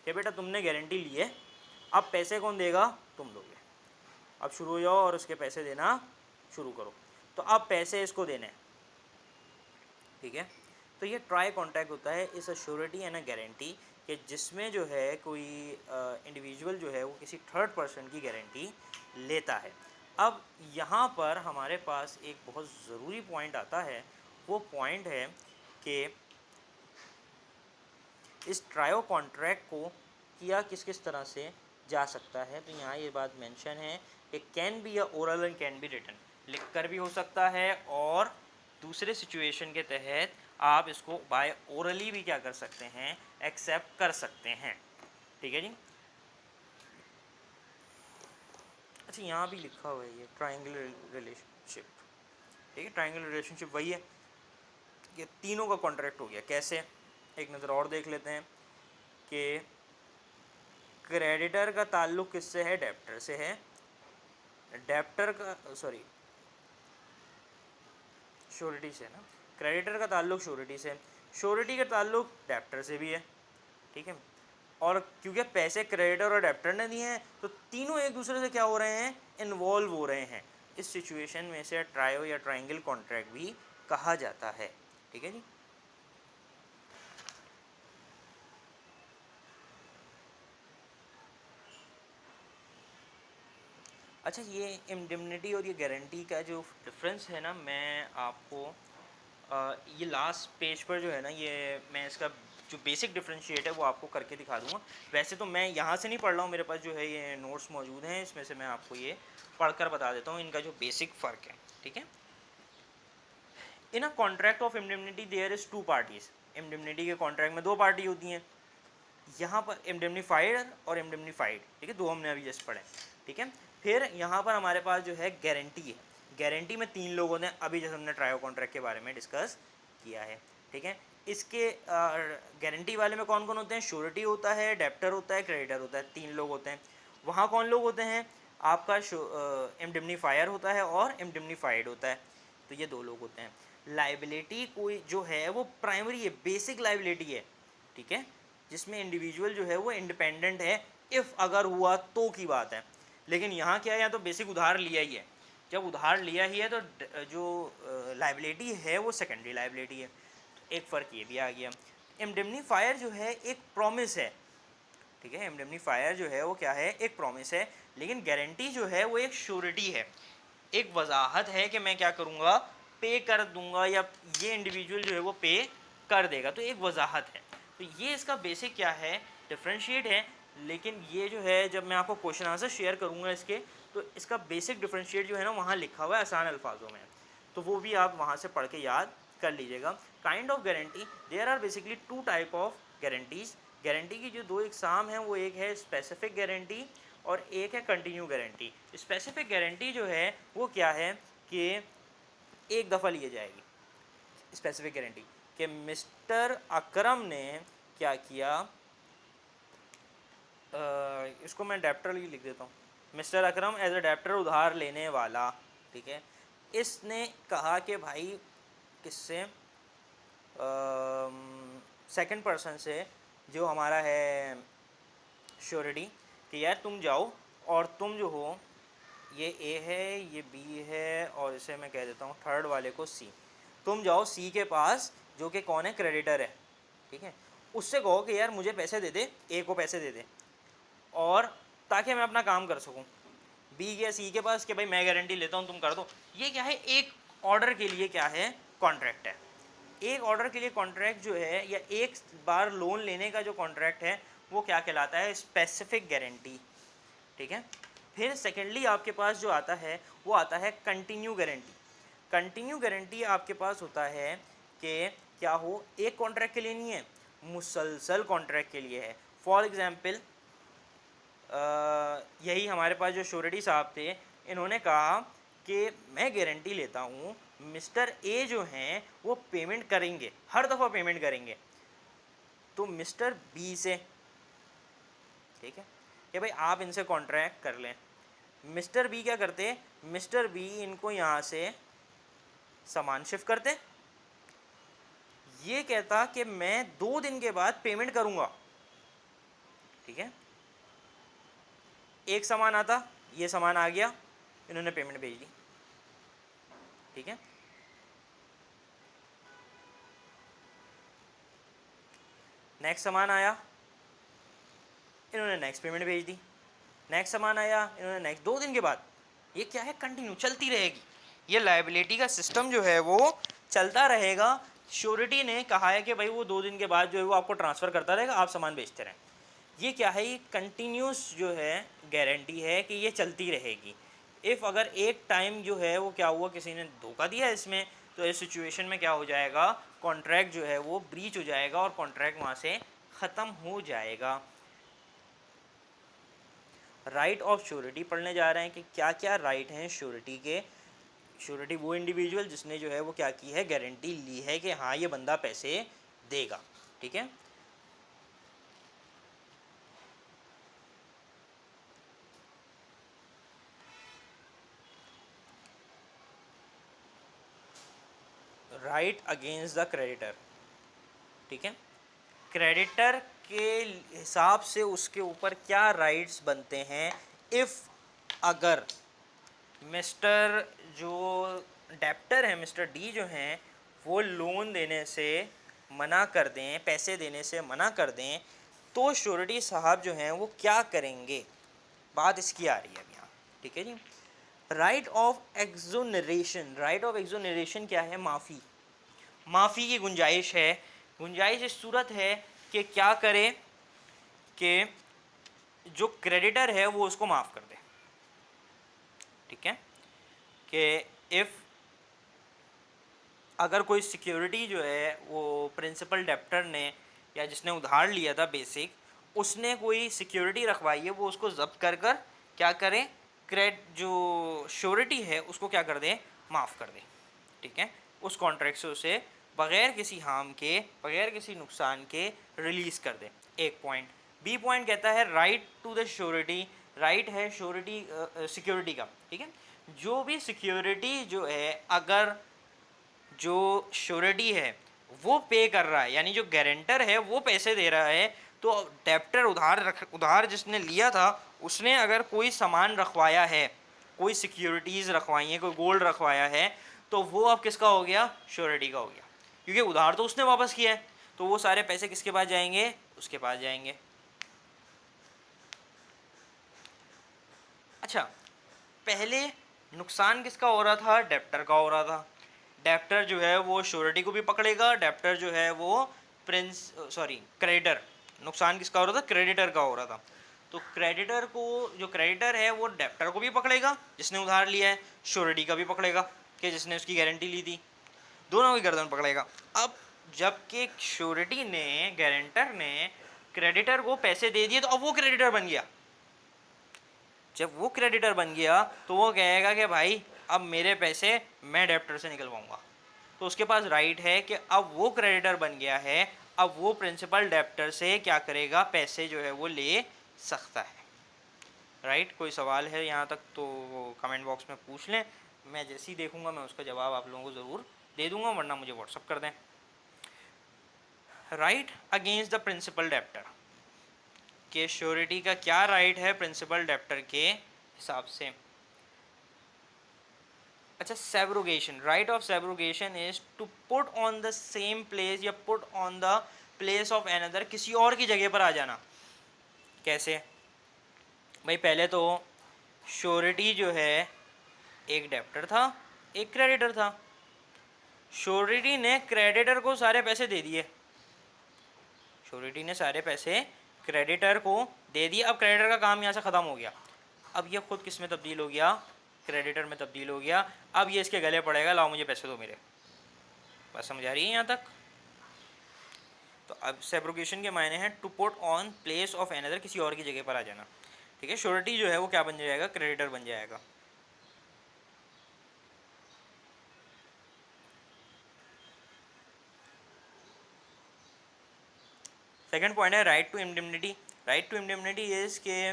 कि बेटा तुमने गारंटी ली है, अब पैसे कौन देगा, तुम दोगे। अब शुरू हो जाओ और उसके पैसे देना शुरू करो। तो अब पैसे इसको देने हैं। ठीक है। तो ये ट्राई कॉन्ट्रैक्ट होता है, इस श्योरिटी एंड अ गारंटी, कि जिसमें जो है कोई इंडिविजुअल जो है वो किसी थर्ड पर्सन की गारंटी लेता है। अब यहाँ पर हमारे पास एक बहुत ज़रूरी पॉइंट आता है। वो पॉइंट है कि इस ट्रायो कॉन्ट्रैक्ट को किया किस किस तरह से जा सकता है। तो यहाँ ये बात मेंशन है कि can be a oral and can be written, लिख कर भी हो सकता है और दूसरे सिचुएशन के तहत आप इसको बाय ओरली भी क्या कर सकते हैं, एक्सेप्ट कर सकते हैं। ठीक है जी। अच्छा, यहाँ भी लिखा हुआ है ये ट्रायंगुलर रिलेशनशिप। ठीक है। ट्रायंगुलर रिलेशनशिप वही है, ये तीनों का कॉन्ट्रैक्ट हो गया। कैसे, एक नज़र और देख लेते हैं कि क्रेडिटर का ताल्लुक किससे है, डेप्टर से है। डेप्टर का, सॉरी, श्योरिटी से ना। क्रेडिटर का ताल्लुक श्योरिटी से, श्योरिटी का ताल्लुक डेप्टर से भी है। ठीक है। और क्योंकि पैसे क्रेडिटर और डेप्टर ने दिए हैं तो तीनों एक दूसरे से क्या हो रहे हैं, इन्वॉल्व हो रहे हैं। इस सिचुएशन में से ट्रायो या ट्रायंगल कॉन्ट्रैक्ट भी कहा जाता है। ठीक है जी। अच्छा, ये इंडेमनिटी और ये गारंटी का जो डिफरेंस है ना, मैं आपको ये लास्ट पेज पर जो है ना, ये मैं इसका जो बेसिक डिफरेंशिएट है वो आपको करके दिखा दूंगा। वैसे तो मैं यहाँ से नहीं पढ़ रहा हूँ, मेरे पास जो है ये नोट्स मौजूद हैं, इसमें से मैं आपको ये पढ़कर बता देता हूँ इनका जो बेसिक फ़र्क है। ठीक है। In a contract of indemnity there is two parties. Indemnity के कॉन्ट्रैक्ट में दो पार्टी होती हैं। यहाँ पर इंडेमनीफाइड और इंडेमनीफाइड, ठीक है, दो हमने अभी जस्ट पढ़े। ठीक है। फिर यहाँ पर हमारे पास जो है गारंटी है। गारंटी में तीन लोगों ने, अभी जैसे हमने ट्रायो कॉन्ट्रैक्ट के बारे में डिस्कस किया है। ठीक है। इसके गारंटी वाले में कौन कौन होते हैं, श्योरिटी होता है, डेप्टर होता है, क्रेडिटर होता है, तीन लोग होते हैं। वहाँ कौन लोग होते हैं, आपका इंडेमनीफायर होता है और इंडेमनीफाइड होता है, तो ये दो लोग होते हैं। लाइबिलिटी कोई जो है वो प्राइमरी है, बेसिक लाइबिलिटी है। ठीक है। जिसमें इंडिविजुअल जो है वो इंडिपेंडेंट है, इफ़ अगर हुआ तो की बात है। लेकिन यहाँ क्या है, यहाँ तो बेसिक उधार लिया ही है। जब उधार लिया ही है तो जो लाइबिलिटी है वो सेकेंडरी लाइबिलिटी है। एक फ़र्क ये भी आ गया। इंडेमनीफायर जो है एक प्रॉमिस है। ठीक है। इंडेमनीफायर जो है वो क्या है, एक प्रॉमिस है। लेकिन गारंटी जो है वो एक श्योरिटी है, एक वजाहत है कि मैं क्या करूँगा, पे कर दूंगा या ये इंडिविजुअल जो है वो पे कर देगा। तो एक वजाहत है। तो ये इसका बेसिक क्या है, डिफरेंशिएट है। लेकिन ये जो है जब मैं आपको क्वेश्चन आंसर शेयर करूंगा इसके, तो इसका बेसिक डिफरेंशिएट जो है ना वहाँ लिखा हुआ है आसान अल्फाजों में, तो वो भी आप वहाँ से पढ़ के याद कर लीजिएगा। Kind of guarantee, there are basically two type of guarantees. Guarantee की जो दो इकसाम हैं वो एक है स्पेसिफिक गारंटी और एक है कंटिन्यू गारंटी। स्पेसिफिक गारंटी जो है वो क्या है कि एक दफ़ा लिए जाएगी। स्पेसिफिक गारंटी कि मिस्टर अकरम ने क्या किया, इसको मैं डेप्टर लिख देता हूँ। Mister Akram as a debtor, उधार लेने वाला, ठीक है, इसने कहा कि भाई किससे, सेकंड पर्सन से जो हमारा है श्योरिटी, कि यार तुम जाओ और तुम जो हो, ये ए है, ये बी है, और इसे मैं कह देता हूँ थर्ड वाले को सी। तुम जाओ सी के पास जो कि कौन है, क्रेडिटर है, ठीक है, उससे कहो कि यार मुझे पैसे दे दे, ए को पैसे दे दे, और ताकि मैं अपना काम कर सकूं। बी गया सी के पास कि भाई मैं गारंटी लेता हूं तुम कर दो। ये क्या है, एक ऑर्डर के लिए क्या है, कॉन्ट्रैक्ट है। एक ऑर्डर के लिए कॉन्ट्रैक्ट जो है, या एक बार लोन लेने का जो कॉन्ट्रैक्ट है, वो क्या कहलाता है, स्पेसिफिक गारंटी, ठीक है। फिर सेकेंडली आपके पास जो आता है वो आता है कंटिन्यू गारंटी। कंटिन्यू गारंटी आपके पास होता है कि क्या हो, एक कॉन्ट्रैक्ट के लिए नहीं है, मुसलसल कॉन्ट्रैक्ट के लिए है। फॉर एग्जांपल यही हमारे पास जो श्योरिटी साहब थे, इन्होंने कहा कि मैं गारंटी लेता हूँ मिस्टर ए जो हैं वो पेमेंट करेंगे, हर दफ़ा पेमेंट करेंगे, तो मिस्टर बी से, ठीक है, कि भाई आप इनसे कॉन्ट्रैक्ट कर लें। मिस्टर बी क्या करते, मिस्टर बी इनको यहाँ से सामान शिफ्ट करते, ये कहता कि मैं 2 दिन के बाद पेमेंट करूँगा, ठीक है। एक सामान आता, ये सामान आ गया, इन्होंने पेमेंट भेज दी, ठीक है। नेक्स्ट सामान आया, इन्होंने नेक्स्ट पेमेंट भेज दी, नेक्स्ट सामान आया, इन्होंने नेक्स्ट, 2 दिन के बाद। ये क्या है, कंटिन्यू चलती रहेगी। ये लायबिलिटी का सिस्टम जो है वो चलता रहेगा। श्योरिटी ने कहा है कि भाई वो 2 दिन के बाद जो है वो आपको ट्रांसफ़र करता रहेगा, आप सामान बेचते रहें। ये क्या है, ये कंटिन्यूस जो है गारंटी है कि ये चलती रहेगी। इफ़ अगर एक टाइम जो है वो क्या हुआ, किसी ने धोखा दिया इसमें, तो इस सिचुएशन में क्या हो जाएगा, कॉन्ट्रैक्ट जो है वो ब्रीच हो जाएगा और कॉन्ट्रैक्ट वहाँ से ख़त्म हो जाएगा। राइट ऑफ श्योरिटी पढ़ने जा रहे हैं कि क्या क्या राइट हैं श्योरिटी के। श्योरिटी वो इंडिविजुअल जिसने जो है वो क्या की है, गारंटी ली है कि हाँ ये बंदा पैसे देगा, ठीक है। राइट अगेंस्ट द क्रेडिटर, ठीक है। क्रेडिटर के हिसाब से उसके ऊपर क्या राइट्स बनते हैं, इफ़ अगर मिस्टर जो डेप्टर है, मिस्टर डी जो हैं, वो लोन देने से मना कर दें, पैसे देने से मना कर दें, तो श्योरिटी साहब जो हैं वो क्या करेंगे, बात इसकी आ रही है यहाँ, ठीक है जी। राइट ऑफ एक्सोनरेशन, राइट ऑफ एक्सोनरेशन क्या है, माफ़ी, माफ़ी की गुंजाइश है। गुंजाइश इस सूरत है कि क्या करे कि जो क्रेडिटर है वो उसको माफ़ कर दे, ठीक है। कि इफ़ अगर कोई सिक्योरिटी जो है वो प्रिंसिपल डेप्टर ने या जिसने उधार लिया था बेसिक, उसने कोई सिक्योरिटी रखवाई है, वो उसको ज़ब्त कर कर क्या करें, जो श्योरिटी है उसको क्या कर दें, माफ़ कर दें, ठीक है। उस कॉन्ट्रैक्ट से उसे बग़ैर किसी हार्म के, बग़ैर किसी नुकसान के रिलीज़ कर दें, एक पॉइंट। बी पॉइंट कहता है right to the surety, right है श्योरिटी सिक्योरिटी का, ठीक है। जो भी सिक्योरिटी जो है, अगर जो श्योरिटी है वो पे कर रहा है, यानी जो गारंटर है वो पैसे दे रहा है, तो डेप्टर उधार जिसने लिया था उसने अगर कोई सामान रखवाया है, कोई सिक्योरिटीज़ रखवाई हैं, कोई गोल्ड रखवाया है, तो वो अब किसका हो गया, श्योरिटी का हो गया, क्योंकि उधार तो उसने वापस किया है, तो वो सारे पैसे किसके पास जाएंगे, उसके पास जाएंगे। अच्छा, पहले नुकसान किसका हो रहा था, डेप्टर का हो रहा था। डेप्टर जो है वो श्योरिटी को भी पकड़ेगा, डेप्टर जो है वो क्रेडिटर, नुकसान किसका हो रहा था, क्रेडिटर का हो रहा था। तो क्रेडिटर को, जो क्रेडिटर है वो डेप्टर को भी पकड़ेगा जिसने उधार लिया है, श्योरिटी का भी पकड़ेगा कि जिसने उसकी गारंटी ली थी, दोनों की गर्दन पकड़ेगा। अब जबकि श्योरिटी ने, गारंटर ने क्रेडिटर को पैसे दे दिए, तो अब वो क्रेडिटर बन गया। जब वो क्रेडिटर बन गया तो वो कहेगा कि भाई अब मेरे पैसे मैं डेप्टर से निकलवाऊंगा। तो उसके पास राइट है कि अब वो क्रेडिटर बन गया है, अब वो प्रिंसिपल डेप्टर से क्या करेगा, पैसे जो है वो ले सकता है। राइट, कोई सवाल है यहाँ तक तो कमेंट बॉक्स में पूछ लें, मैं जैसे ही देखूंगा मैं उसका जवाब आप लोगों को ज़रूर दे दूंगा, वरना मुझे व्हाट्सअप कर दें। Right against the principal debtor, के श्योरिटी का क्या राइट है प्रिंसिपल डेप्टर के हिसाब से। अच्छा, subrogation, right of subrogation is to put on the same place या put on the place of another, किसी और की जगह पर आ जाना। कैसे भाई, पहले तो श्योरिटी जो है एक डेप्टर था, एक क्रेडिटर था। श्योरिटी ने क्रेडिटर को सारे पैसे दे दिए, श्योरिटी ने सारे पैसे क्रेडिटर को दे दिए। अब क्रेडिटर का काम यहाँ से ख़त्म हो गया, अब ये खुद किस में तब्दील हो गया, क्रेडिटर में तब्दील हो गया। अब ये इसके गले पड़ेगा, लाओ मुझे पैसे दो मेरे। बस समझ आ रही है यहाँ तक। तो अब सेब्रोगेशन के मायने हैं to put on place of another, किसी और की जगह पर आ जाना। ठीक है, श्योरिटी जो है वो क्या बन जाएगा, क्रेडिटर बन जाएगा। सेकंड पॉइंट है right to indemnity. Right to indemnity is के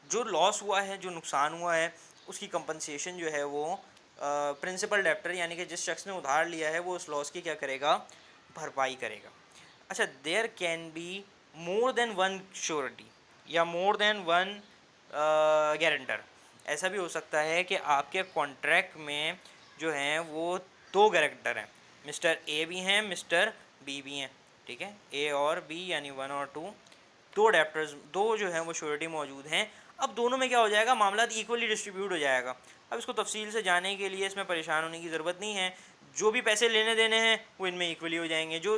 जो लॉस हुआ है, जो नुकसान हुआ है, उसकी कंपनसेशन जो है वो प्रिंसिपल डेप्टर यानी कि जिस शख्स ने उधार लिया है वो उस लॉस की क्या करेगा, भरपाई करेगा। अच्छा, there can be more than one surety या मोर देन वन गारंटर। ऐसा भी हो सकता है कि आपके कॉन्ट्रैक्ट में जो हैं वो दो गारंटर हैं, मिस्टर ए भी हैं, मिस्टर बी भी हैं। ठीक है, ए और बी यानी 1 और 2, दो डेप्टर्स, दो जो हैं वो श्योरिटी मौजूद हैं। अब दोनों में क्या हो जाएगा, मामला इक्वली डिस्ट्रीब्यूट हो जाएगा। अब इसको तफसील से जानने के लिए इसमें परेशान होने की ज़रूरत नहीं है, जो भी पैसे लेने देने हैं वो इनमें इक्वली हो जाएंगे। जो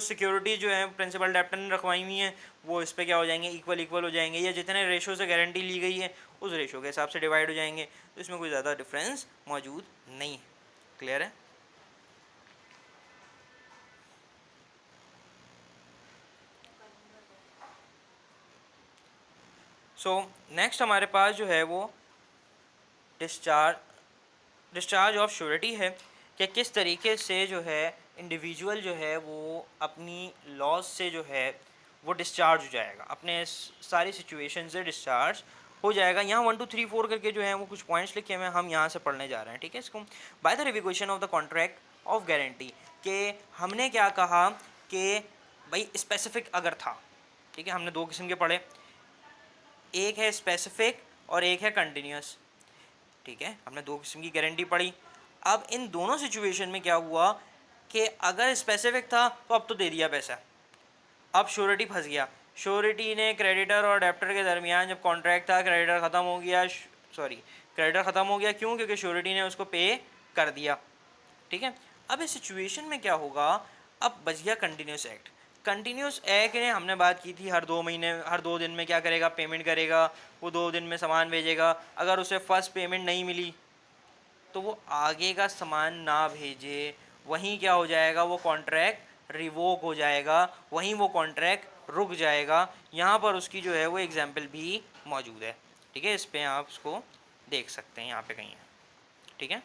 सिक्योरिटी जो है प्रिंसिपल डेप्टर ने रखवाई हुई हैं वो इस पर क्या हो जाएंगे, इक्वल हो जाएंगे, या जितने रेशो से गारंटी ली गई है उस रेशो के हिसाब से डिवाइड हो जाएंगे। तो इसमें कोई ज़्यादा डिफरेंस मौजूद नहीं है। क्लियर है। सो नेक्स्ट हमारे पास जो है वो डिस्चार्ज ऑफ श्योरिटी है कि किस तरीके से जो है इंडिविजुअल जो है वो अपनी लॉस से जो है वो डिस्चार्ज हो जाएगा, अपने सारी सिचुएशन से डिस्चार्ज हो जाएगा। यहाँ 1 2 3 4 करके जो है वो कुछ पॉइंट्स लिखे हुए हैं, हम यहाँ से पढ़ने जा रहे हैं। ठीक है, इसको by the revocation of the contract of guarantee, के हमने क्या कहा कि भाई स्पेसिफिक अगर था, ठीक है, हमने दो किस्म के पढ़े, एक है स्पेसिफिक और एक है कंटिन्यूस। ठीक है, हमने दो किस्म की गारंटी पढ़ी। अब इन दोनों सिचुएशन में क्या हुआ कि अगर स्पेसिफिक था तो अब तो दे दिया पैसा, अब श्योरिटी फंस गया। श्योरिटी ने क्रेडिटर और डेप्टर के दरमियान जब कॉन्ट्रैक्ट था, क्रेडिटर ख़त्म हो गया, क्रेडिटर ख़त्म हो गया, क्यों, क्योंकि श्योरिटी ने उसको पे कर दिया। ठीक है, अब इस सिचुएशन में क्या होगा, अब बच गया कंटिन्यूस एक्ट। कंटिन्यूस एक्ट ने हमने बात की थी, हर 2 महीने, हर 2 दिन में क्या करेगा, पेमेंट करेगा, वो 2 दिन में सामान भेजेगा। अगर उसे फर्स्ट पेमेंट नहीं मिली तो वो आगे का सामान ना भेजे, वहीं क्या हो जाएगा, वो कॉन्ट्रैक्ट रिवोक हो जाएगा, वहीं वो कॉन्ट्रैक्ट रुक जाएगा। यहाँ पर उसकी जो है वो एग्जाम्पल भी मौजूद है। ठीक है, इस पर आप उसको देख सकते हैं, यहाँ पे कहीं है। ठीक है,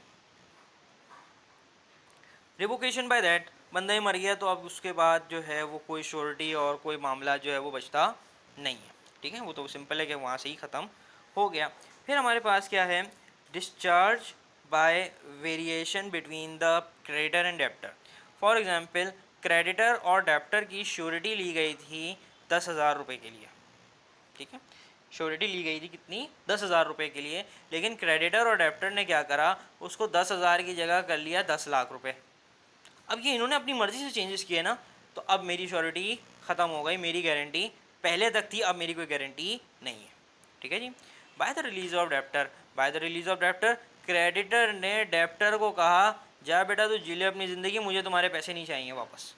रिवोकेशन बाय दैट, बंदा ही मर गया तो अब उसके बाद जो है वो कोई श्योरिटी और कोई मामला जो है वो बचता नहीं है। ठीक है, वो तो सिंपल है कि वहाँ से ही ख़त्म हो गया। फिर हमारे पास क्या है, discharge by variation between the creditor and debtor. For example, creditor और डेप्टर की श्योरिटी ली गई थी 10,000 रुपये के लिए। ठीक है, श्योरिटी ली गई थी कितनी, 10,000 रुपये के लिए, लेकिन क्रेडिटर और डेप्टर ने क्या करा, उसको 10,000 की जगह कर लिया 10 लाख रुपये। अब ये इन्होंने अपनी मर्ज़ी से चेंजेस किए ना, तो अब मेरी श्योरिटी ख़त्म हो गई, मेरी गारंटी पहले तक थी, अब मेरी कोई गारंटी नहीं है। ठीक है जी। By the release of debtor, by the release of debtor, creditor ने डेप्टर को कहा जा बेटा तू जी ले अपनी ज़िंदगी, मुझे तुम्हारे पैसे नहीं चाहिए वापस,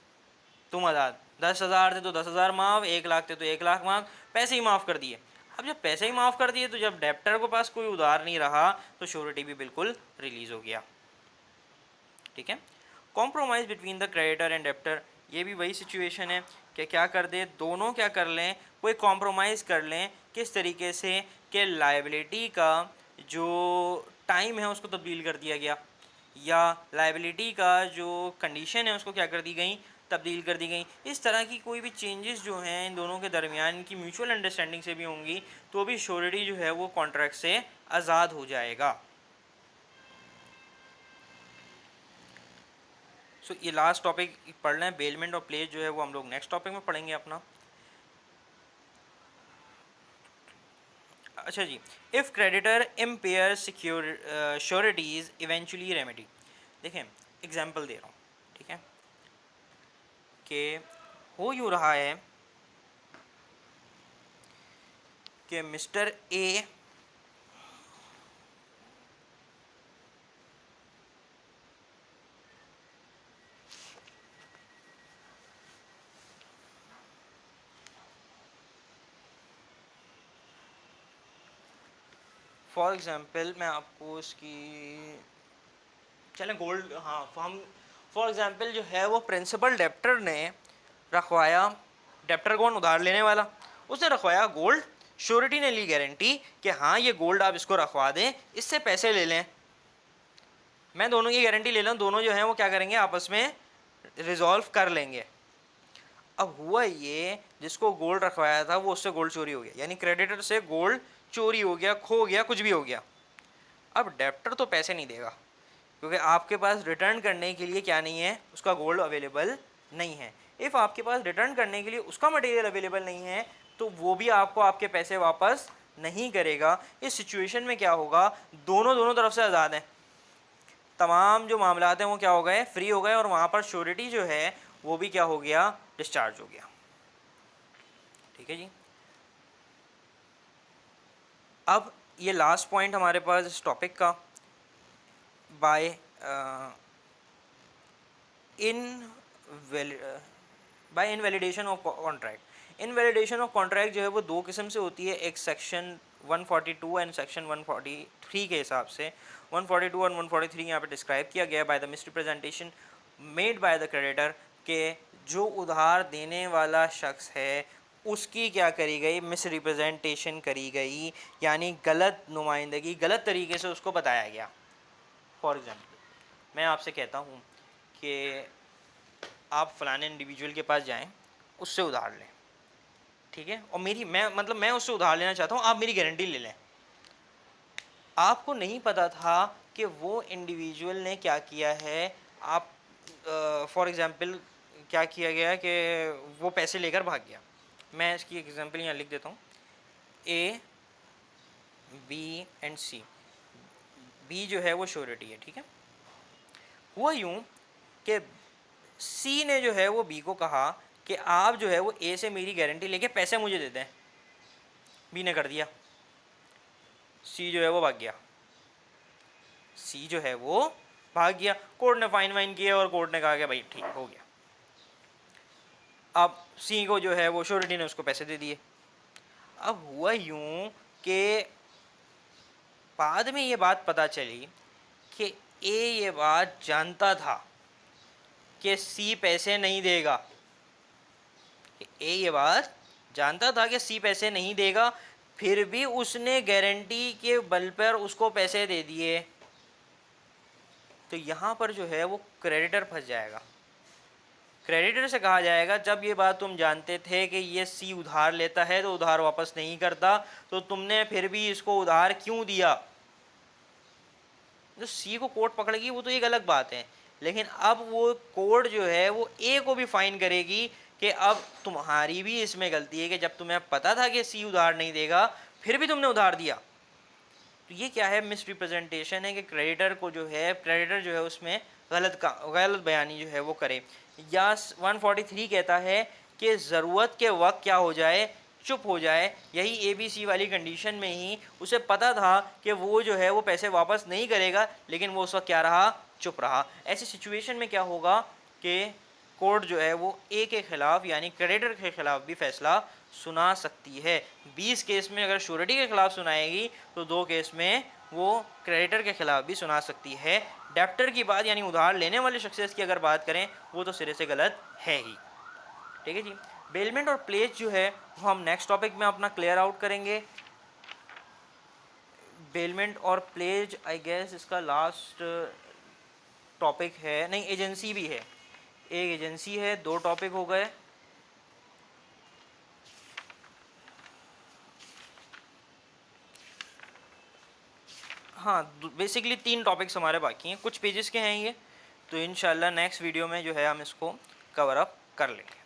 तुम आज़ाद। 10,000 थे तो 10,000 माफ़, 1 लाख थे तो 1 लाख माफ़, पैसे ही माफ़ कर दिए। अब जब पैसे ही माफ़ कर दिए तो जब डेप्टर के पास कोई उधार नहीं रहा तो श्योरिटी भी बिल्कुल रिलीज़ हो गया। ठीक है। Compromise between the creditor and debtor, ये भी वही सिचुएशन है कि क्या कर दे, दोनों क्या कर लें, कोई कॉम्प्रोमाइज़ कर लें। किस तरीके से कि लायबिलिटी का जो टाइम है उसको तब्दील कर दिया गया, या लायबिलिटी का जो कंडीशन है उसको क्या कर दी गई, तब्दील कर दी गई। इस तरह की कोई भी चेंजेस जो हैं इन दोनों के दरमियान की म्यूचुअल अंडरस्टैंडिंग से भी होंगी तो भी श्योरिटी जो है वो कॉन्ट्रैक्ट से आज़ाद हो जाएगा। सो ये लास्ट टॉपिक पढ़ लें, बेलमेंट और प्लेज जो है वो हम लोग नेक्स्ट टॉपिक में पढ़ेंगे अपना। अच्छा जी, if creditor impair sureties eventually remedy. देखें एग्जांपल दे रहा हूँ, ठीक है, कि हो यूँ रहा है कि मिस्टर ए फॉर एग्ज़ाम्पल मैं आपको इसकी चलें गोल्ड, हाँ हम फॉर एग्ज़ाम्पल जो है वो प्रिंसिपल डेप्टर ने रखवाया, डेप्टर कौन, उधार लेने वाला, उसने रखवाया गोल्ड, श्योरिटी ने ली गारंटी कि हाँ ये गोल्ड आप इसको रखवा दें, इससे पैसे ले लें, मैं दोनों की गारंटी ले लूँ, दोनों जो हैं वो क्या करेंगे आपस में रिजॉल्व कर लेंगे। अब हुआ ये, जिसको गोल्ड रखवाया था वो उससे गोल्ड चोरी हो गया, यानी क्रेडिटर से गोल्ड चोरी हो गया, खो गया, कुछ भी हो गया। अब डेप्टर तो पैसे नहीं देगा क्योंकि आपके पास रिटर्न करने के लिए क्या नहीं है, उसका गोल्ड अवेलेबल नहीं है। इफ़ आपके पास रिटर्न करने के लिए उसका मटेरियल अवेलेबल नहीं है तो वो भी आपको आपके पैसे वापस नहीं करेगा। इस सिचुएशन में क्या होगा, दोनों तरफ से आज़ाद हैं, तमाम जो मामलात हैं वो क्या हो गए, फ्री हो गए, और वहाँ पर श्योरिटी जो है वो भी क्या हो गया, डिस्चार्ज हो गया। ठीक है जी। अब ये लास्ट पॉइंट हमारे पास इस टॉपिक का, by invalidation of contract. Invalidation of contract जो है वो दो किस्म से होती है, एक सेक्शन 142 एंड सेक्शन 143 के हिसाब से। 142 और 143 यहाँ पे डिस्क्राइब किया गया by the misrepresentation made by the creditor, के जो उधार देने वाला शख्स है उसकी क्या करी गई, मिस रिप्रेजेंटेशन करी गई, यानी गलत नुमाइंदगी, गलत तरीके से उसको बताया गया। फॉर एग्ज़ाम्पल मैं आपसे कहता हूँ कि आप फ़लाने इंडिविजुअल के पास जाएं, उससे उधार लें, ठीक है, और मैं उससे उधार लेना चाहता हूँ, आप मेरी गारंटी ले लें। आपको नहीं पता था कि वो इंडिविजुअल ने क्या किया है, आप फॉर एग्ज़ाम्पल क्या किया गया कि वो पैसे लेकर भाग गया। मैं इसकी एग्जांपल यहाँ लिख देता हूँ, A B and C. B जो है वो श्योरिटी है, ठीक है। हुआ यूँ कि सी ने जो है वो बी को कहा कि आप जो है वो ए से मेरी गारंटी लेके पैसे मुझे दे दें। बी ने कर दिया, सी जो है वो भाग गया, सी जो है वो भाग गया, कोर्ट ने फाइन वाइन किया और कोर्ट ने कहा कि भाई ठीक हो गया। अब सी को जो है वो श्योरिटी ने उसको पैसे दे दिए। अब हुआ यूँ कि बाद में ये बात पता चली कि ए ये बात जानता था कि सी पैसे नहीं देगा, ए ये बात जानता था कि सी पैसे नहीं देगा, फिर भी उसने गारंटी के बल पर उसको पैसे दे दिए। तो यहाँ पर जो है वो क्रेडिटर फंस जाएगा। क्रेडिटर से कहा जाएगा जब ये बात तुम जानते थे कि ये सी उधार लेता है तो उधार वापस नहीं करता, तो तुमने फिर भी इसको उधार क्यों दिया। जो सी को कोर्ट पकड़ेगी वो तो एक अलग बात है, लेकिन अब वो कोर्ट जो है वो ए को भी फाइन करेगी कि अब तुम्हारी भी इसमें गलती है कि जब तुम्हें पता था कि सी उधार नहीं देगा फिर भी तुमने उधार दिया। तो ये क्या है, मिस रिप्रेजेंटेशन है कि क्रेडिटर जो है उसमें गलत बयानी जो है वो करे। या 143 कहता है कि ज़रूरत के वक्त क्या हो जाए, चुप हो जाए। यही ABC वाली कंडीशन में ही उसे पता था कि वो जो है वो पैसे वापस नहीं करेगा, लेकिन वो उस वक्त क्या रहा, चुप रहा। ऐसी सिचुएशन में क्या होगा कि कोर्ट जो है वो ए के खिलाफ यानी क्रेडिटर के खिलाफ भी फैसला सुना सकती है। 20 केस में अगर श्योरिटी के खिलाफ सुनाएगी तो 2 केस में वो क्रेडिटर के खिलाफ भी सुना सकती है। डेप्टर की बात यानी उधार लेने वाले शख्सियत की अगर बात करें वो तो सिरे से गलत है ही। ठीक है जी। बेलमेंट और प्लेज जो है वो हम नेक्स्ट टॉपिक में अपना क्लियर आउट करेंगे। बेलमेंट और प्लेज आई गेस इसका लास्ट टॉपिक है, नहीं एजेंसी भी है, एक एजेंसी है, 2 टॉपिक हो गए। हाँ बेसिकली 3 टॉपिक्स हमारे बाकी हैं, कुछ पेजेस के हैं ये, तो इंशाल्लाह नेक्स्ट वीडियो में जो है हम इसको कवर अप कर लेंगे।